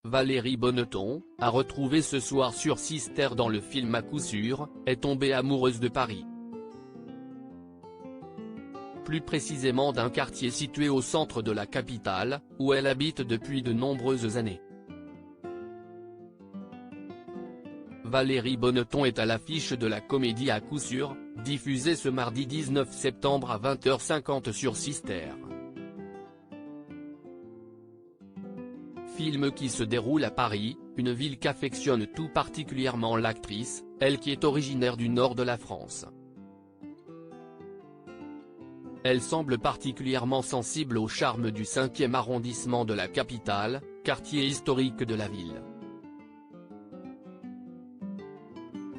Valérie Bonneton, à retrouver ce soir sur Sister dans le film À coup sûr, est tombée amoureuse de Paris. Plus précisément d'un quartier situé au centre de la capitale, où elle habite depuis de nombreuses années. Valérie Bonneton est à l'affiche de la comédie À coup sûr, diffusée ce mardi 19 septembre à 20h50 sur Sister. Film qui se déroule à Paris, une ville qu'affectionne tout particulièrement l'actrice, elle qui est originaire du nord de la France. Elle semble particulièrement sensible au charme du 5e arrondissement de la capitale, quartier historique de la ville.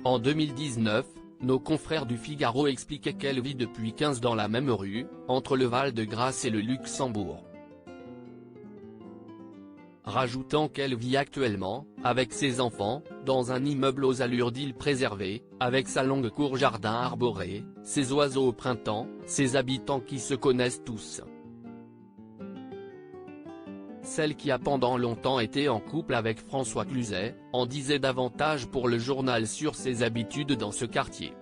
En 2019, nos confrères du Figaro expliquaient qu'elle vit depuis 15 ans dans la même rue, entre le Val-de-Grâce et le Luxembourg. Rajoutant qu'elle vit actuellement, avec ses enfants, dans un immeuble aux allures d'île préservée, avec sa longue cour jardin arboré, ses oiseaux au printemps, ses habitants qui se connaissent tous. Celle qui a pendant longtemps été en couple avec François Cluzet, en disait davantage pour le journal sur ses habitudes dans ce quartier.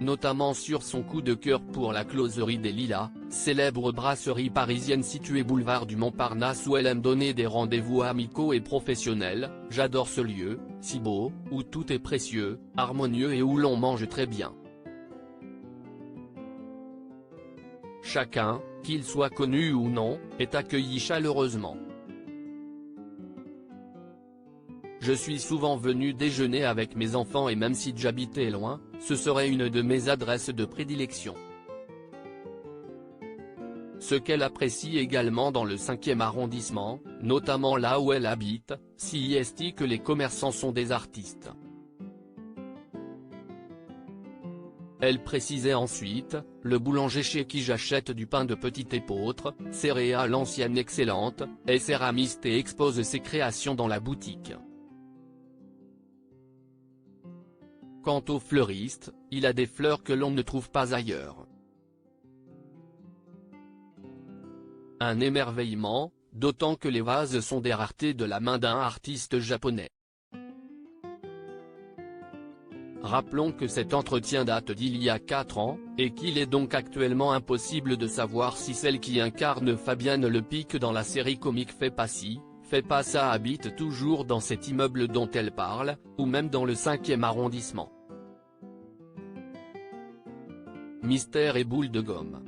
Notamment sur son coup de cœur pour la Closerie des Lilas, célèbre brasserie parisienne située boulevard du Montparnasse où elle aime donner des rendez-vous amicaux et professionnels. J'adore ce lieu, si beau, où tout est précieux, harmonieux et où l'on mange très bien. Chacun, qu'il soit connu ou non, est accueilli chaleureusement. Je suis souvent venu déjeuner avec mes enfants et même si j'habitais loin, ce serait une de mes adresses de prédilection. Ce qu'elle apprécie également dans le 5e arrondissement, notamment là où elle habite, si est que les commerçants sont des artistes. Elle précisait ensuite, le boulanger chez qui j'achète du pain de petite épeautre, céréales anciennes excellentes, est céramiste et expose ses créations dans la boutique. Quant au fleuriste, il a des fleurs que l'on ne trouve pas ailleurs. Un émerveillement, d'autant que les vases sont des raretés de la main d'un artiste japonais. Rappelons que cet entretien date d'il y a 4 ans, et qu'il est donc actuellement impossible de savoir si celle qui incarne Fabienne Lepic dans la série comique Fais pas ci, Fais pas ça habite toujours dans cet immeuble dont elle parle, ou même dans le 5e arrondissement. Mystère et boule de gomme.